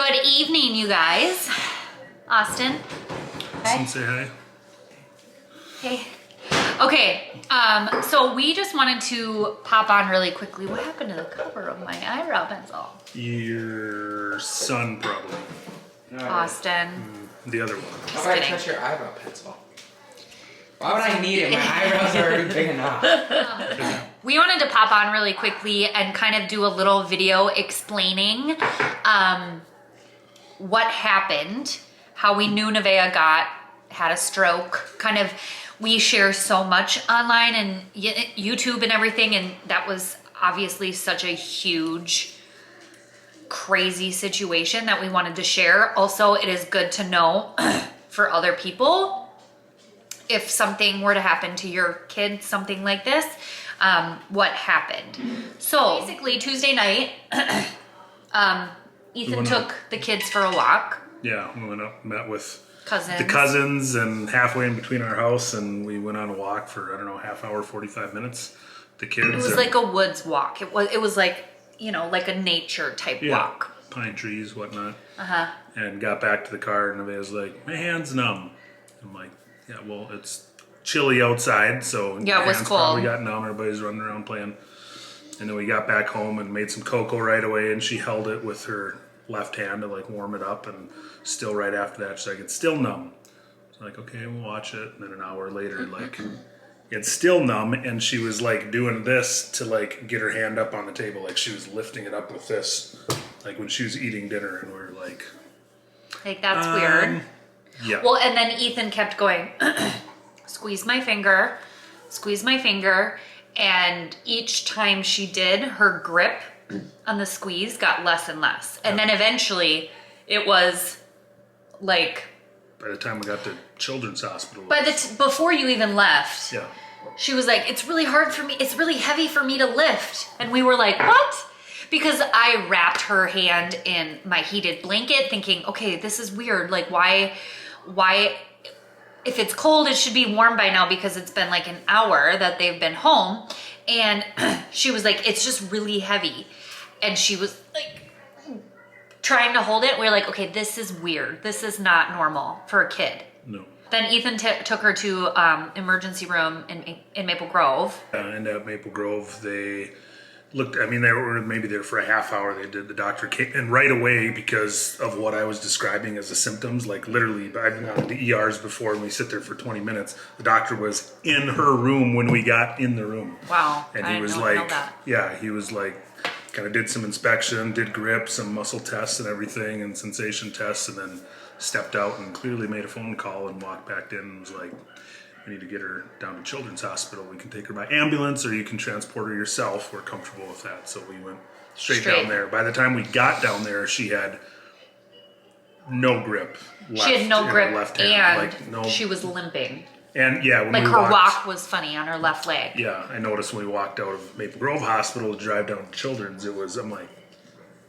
Good evening, you guys. Austin. Austin, say hi. Hey. Okay, so we just wanted to pop on really quickly. What happened to the cover of my eyebrow pencil? Your son, probably. No, Austin. The other one. How about I touch your eyebrow pencil? Why would I need it? My eyebrows are already big enough. We wanted to pop on really quickly and kind of do a little video explaining what happened, how we knew Nevaeh had a stroke. Kind of, we share so much online and YouTube and everything, and that was obviously such a huge, crazy situation that we wanted to share. Also, it is good to know for other people, if something were to happen to your kid, something like this, what happened. So basically Tuesday night, Ethan took the kids for a walk. Yeah, we went up, met with Cousins. the cousins, and halfway in between our house, and we went on a walk for, I don't know, half hour, 45 minutes. The kids. It was like a woods walk. It was like, you know, like a nature type walk. Pine trees, whatnot. Uh-huh. And got back to the car, and Nevaeh was like, my hand's numb. I'm like, yeah, well, it's chilly outside, so yeah, it was hands cold. Probably got numb. Everybody's running around playing. And then we got back home and made some cocoa right away, and she held it with her left hand to like warm it up, and still right after that she's like, it's still numb. So like, okay, we'll watch it. And then an hour later, like, it's still numb, and she was like doing this to like get her hand up on the table, like she was lifting it up with this, like when she was eating dinner, and we were like that's weird. Yeah. Well, and then Ethan kept going, squeeze my finger, and each time she did, her grip on the squeeze got less and less. And then eventually it was like... By the time we got to Children's Hospital. Before you even left, yeah. She was like, it's really hard for me, it's really heavy for me to lift. And we were like, what? Because I wrapped her hand in my heated blanket thinking, okay, this is weird. Like, why, if it's cold, it should be warm by now because it's been like an hour that they've been home. And she was like, it's just really heavy. And she was like trying to hold it. We were like, okay, this is weird. This is not normal for a kid. No. Then Ethan took her to emergency room in Maple Grove. And at Maple Grove, they looked, I mean, they were maybe there for a half hour. The doctor came, and right away, because of what I was describing as the symptoms, like literally, I've been on the ERs before, and we sit there for 20 minutes. The doctor was in her room when we got in the room. Wow. And he was like, yeah, he was like, kind of did some inspection, did grip, some muscle tests and everything, and sensation tests, and then stepped out and clearly made a phone call and walked back in and was like, we need to get her down to Children's Hospital. We can take her by ambulance, or you can transport her yourself. We're comfortable with that. So we went straight down there. By the time we got down there, she had no grip left. She had no grip, left hand. and she was limping. And yeah, when like we her walked, walk was funny on her left leg. Yeah, I noticed when we walked out of Maple Grove Hospital to drive down to Children's, I'm like,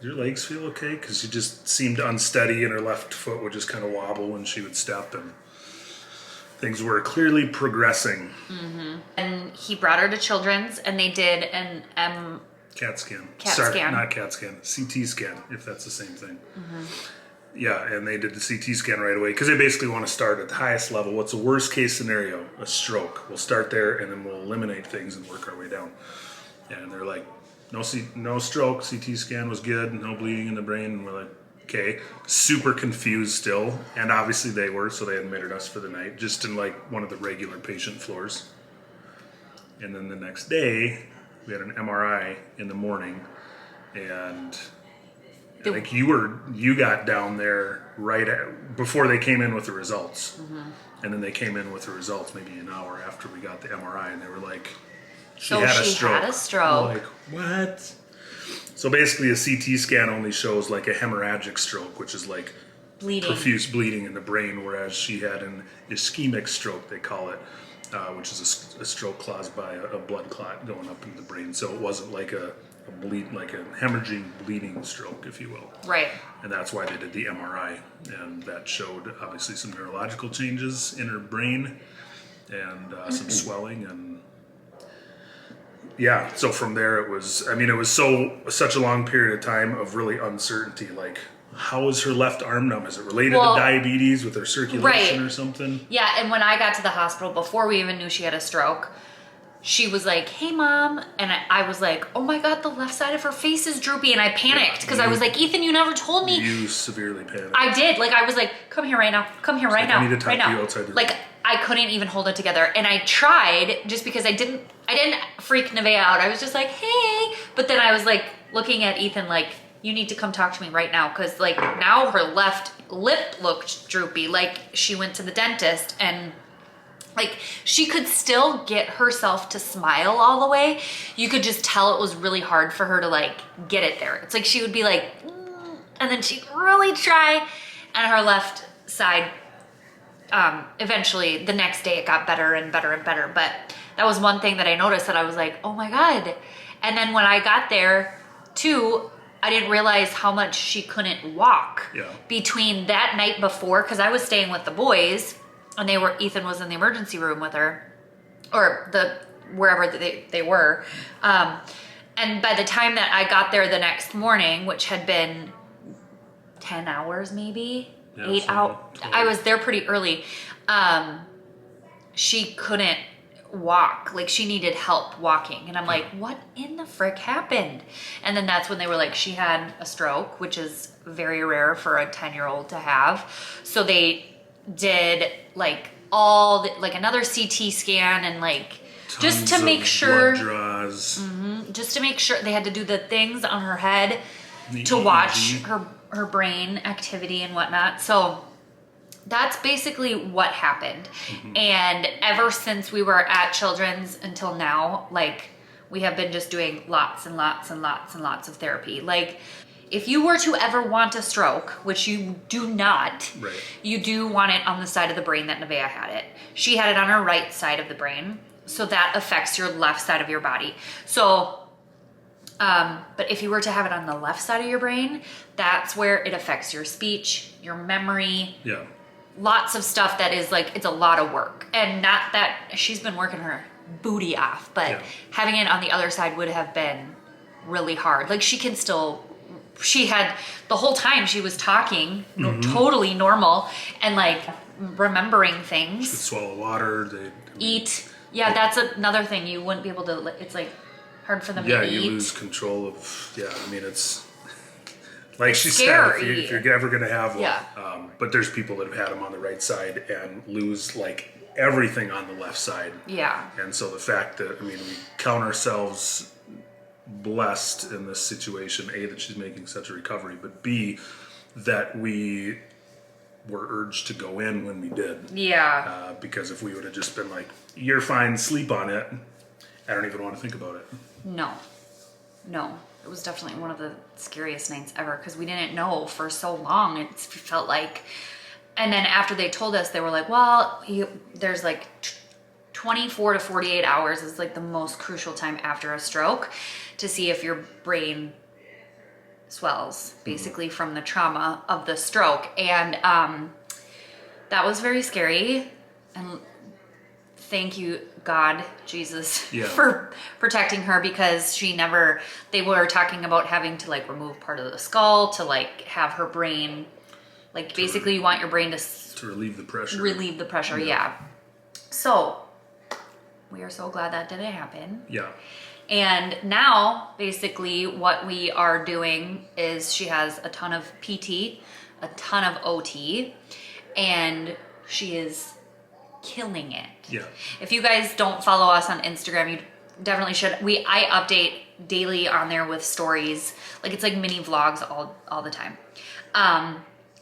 do your legs feel okay? Because she just seemed unsteady, and her left foot would just kind of wobble when she would step, and things were clearly progressing. Mm-hmm. And he brought her to Children's, and they did an CAT scan. Scan. Not CAT scan. CT scan, if that's the same thing. Mm-hmm. Yeah, and they did the CT scan right away because they basically want to start at the highest level. What's the worst case scenario? A stroke. We'll start there, and then we'll eliminate things and work our way down. And they're like, no stroke. CT scan was good. No bleeding in the brain. And we're like, okay. Super confused still. And obviously they were, so they admitted us for the night, just in like one of the regular patient floors. And then the next day, we had an MRI in the morning, and I think you got down there before they came in with the results. Mm-hmm. And then they came in with the results maybe an hour after we got the MRI, and they were like, she had a stroke. Like, what? So basically a CT scan only shows like a hemorrhagic stroke, which is like bleeding. Profuse bleeding in the brain, whereas she had an ischemic stroke, they call it, which is a stroke caused by a blood clot going up into the brain. So it wasn't like a hemorrhaging bleeding stroke, if you will. Right. And that's why they did the MRI, and that showed obviously some neurological changes in her brain and some swelling, and yeah. So from there it was such a long period of time of really uncertainty. Like, How is her left arm numb? Is it related Well, to diabetes with her circulation right. or something? Yeah, and when I got to the hospital, before we even knew she had a stroke, she was like, "Hey, Mom." And I was like, "Oh my God, the left side of her face is droopy." And I panicked because I was like, "Ethan, you never told me." You severely panicked. I did. Like, I was like, "Come here right now. Come here right now. I need to talk right to now." you outside the room. Like, I couldn't even hold it together. And I tried just because I didn't freak Nevaeh out. I was just like, "Hey." But then I was like looking at Ethan like, "You need to come talk to me right now." Because like now her left lip looked droopy. Like she went to the dentist and like she could still get herself to smile all the way. You could just tell it was really hard for her to like get it there. It's like she would be like, and then she'd really try, and her left side, eventually the next day it got better and better and better. But that was one thing that I noticed that I was like, oh my God. And then when I got there too, I didn't realize how much she couldn't walk between that night before, because I was staying with the boys and Ethan was in the emergency room with her, or wherever they were. And by the time that I got there the next morning, which had been 10 hours, maybe 8 hours, I was there pretty early. She couldn't walk. Like she needed help walking. And I'm like, what in the frick happened? And then that's when they were like, she had a stroke, which is very rare for a 10-year-old to have. So they did like another CT scan and like just to make sure, blood draws. just to make sure they had to do the things on her head to watch her brain activity and whatnot. So that's basically what happened. And ever since we were at Children's until now, like we have been just doing lots and lots and lots and lots of therapy. Like if you were to ever want a stroke, which you do not, you do want it on the side of the brain that Nevaeh had it. She had it on her right side of the brain. So that affects your left side of your body. So, but if you were to have it on the left side of your brain, that's where it affects your speech, your memory. Yeah. Lots of stuff that is like, it's a lot of work. And not that she's been working her booty off, but having it on the other side would have been really hard. Like she had the whole time she was talking, totally normal and like remembering things. She could swallow water. Eat. Yeah, that's another thing. You wouldn't be able to, it's like hard for them to eat. Yeah, you lose control of, I mean, it's like she said, if you're ever going to have one, but there's people that have had them on the right side and lose like everything on the left side. Yeah. And so the fact that, I mean, we count ourselves blessed in this situation, A, that she's making such a recovery, but B, that we were urged to go in when we did. Yeah. Because if we would have just been like, you're fine, sleep on it, I don't even want to think about it. No. It was definitely one of the scariest nights ever because we didn't know for so long. It felt like, and then after they told us, they were like, well, there's like 24 to 48 hours is like the most crucial time after a stroke to see if your brain swells basically from the trauma of the stroke. And that was very scary. And thank you, God, Jesus, for protecting her because they were talking about having to like remove part of the skull to like have her brain, like basically you want your brain to relieve the pressure. Relieve the pressure, yeah. So we are so glad that didn't happen. Yeah. And now, basically, what we are doing is she has a ton of PT, a ton of OT, and she is killing it. Yeah. If you guys don't follow us on Instagram, you definitely should. I update daily on there with stories. Like, it's like mini vlogs all the time.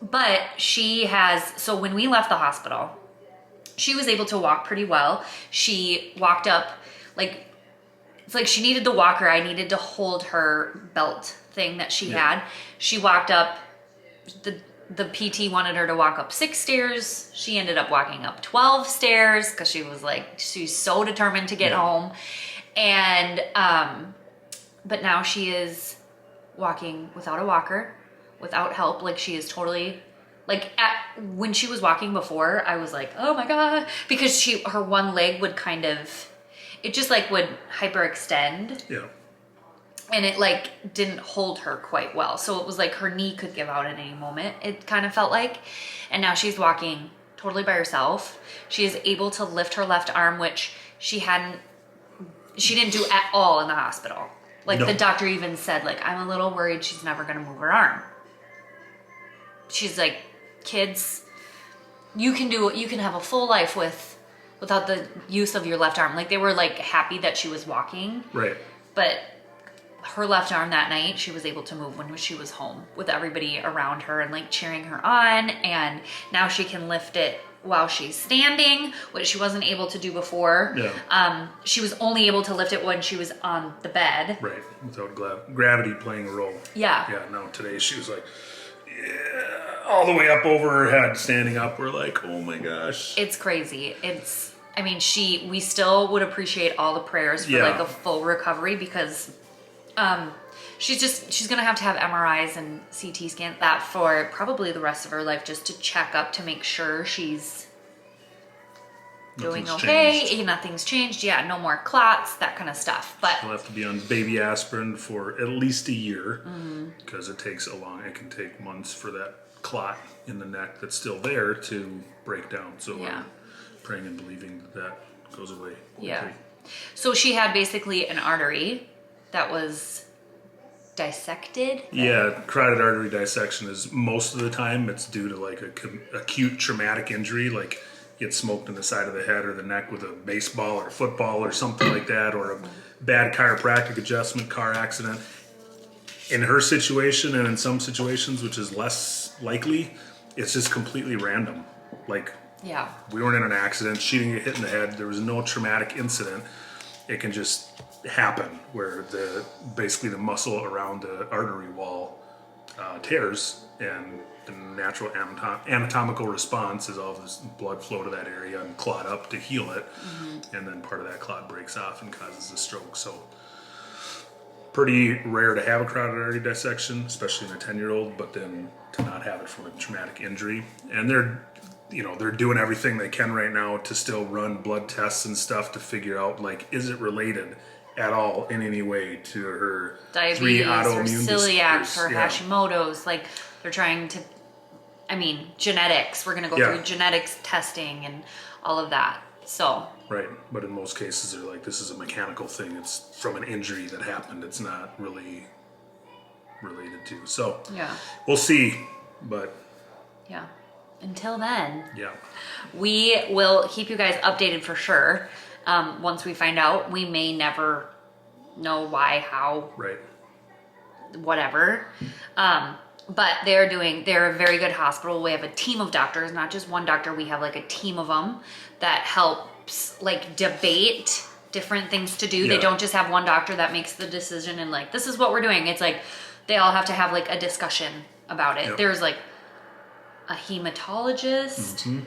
But she has, so when we left the hospital, she was able to walk pretty well. She walked up, like, it's like she needed the walker. I needed to hold her belt thing that she had. She walked up, the PT wanted her to walk up 6 stairs. She ended up walking up 12 stairs because she was like, she's so determined to get home. And, but now she is walking without a walker, without help. Like she is totally, like when she was walking before, I was like, oh my God, because her one leg would kind of, it just like would hyperextend. Yeah. and it like didn't hold her quite well. So it was like her knee could give out at any moment, it kind of felt like. And now she's walking totally by herself. She is able to lift her left arm, which she didn't do at all in the hospital. Like No. the doctor even said, like, I'm a little worried she's never gonna move her arm. She's like, kids, you can have a full life without the use of your left arm. Like they were like happy that she was walking. Right. But her left arm that night, she was able to move when she was home with everybody around her and like cheering her on. And now she can lift it while she's standing, which she wasn't able to do before. Yeah. She was only able to lift it when she was on the bed. Right. Without gravity playing a role. Yeah. Yeah. No, today she was like, yeah, all the way up over her head, standing up. We're like, oh my gosh. It's crazy. We still would appreciate all the prayers for like a full recovery, because she's gonna have to have MRIs and CT scans that for probably the rest of her life, just to check up to make sure she's doing okay. Nothing's changed. Yeah, no more clots, that kind of stuff. But she'll have to be on baby aspirin for at least a year, because it can take months for that clot in the neck that's still there to break down. So I'm praying and believing that goes away. Yeah. So she had basically an artery that was dissected. Yeah, carotid artery dissection is most of the time it's due to like a acute traumatic injury, like get smoked in the side of the head or the neck with a baseball or football or something like that, or a bad chiropractic adjustment, car accident. In her situation and in some situations, which is less likely, it's just completely random. Like, we weren't in an accident, she didn't get hit in the head, there was no traumatic incident. It can just happen where basically the muscle around the artery wall tears, and the natural anatomical response is all this blood flow to that area and clot up to heal it, and then part of that clot breaks off and causes a stroke. So pretty rare to have a carotid artery dissection, especially in a 10-year-old, but then to not have it from a traumatic injury. And they're doing everything they can right now to still run blood tests and stuff to figure out, like, is it related at all in any way to her diabetes 3 autoimmune or celiacs disorders. or Hashimotos. Like they're trying to, genetics. We're going to go through genetics testing and all of that. So. Right. But in most cases they're like, this is a mechanical thing. It's from an injury that happened. It's not really related to. So we'll see. But until then, we will keep you guys updated for sure. Once we find out, we may never know why, how, whatever. But they're a very good hospital. We have a team of doctors, not just one doctor. We have like a team of them that helps like debate different things to do. They don't just have one doctor that makes the decision and like, this is what we're doing. It's like, they all have to have like a discussion about it. There's like a hematologist,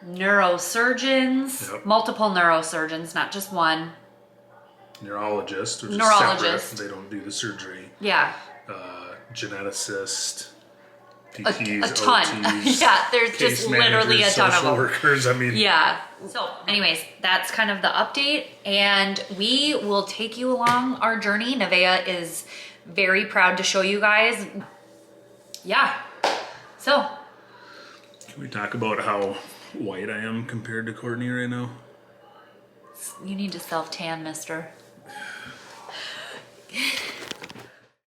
neurosurgeons, multiple neurosurgeons, not just one. Neurologist, which is separate. They don't do the surgery. Geneticist, PTs, a ton. OTs, there's just literally a ton of them. Workers. So anyways, that's kind of the update, and we will take you along our journey. Nevaeh is very proud to show you guys. So. Can we talk about how white I am compared to Courtney right now? You need to self-tan, mister.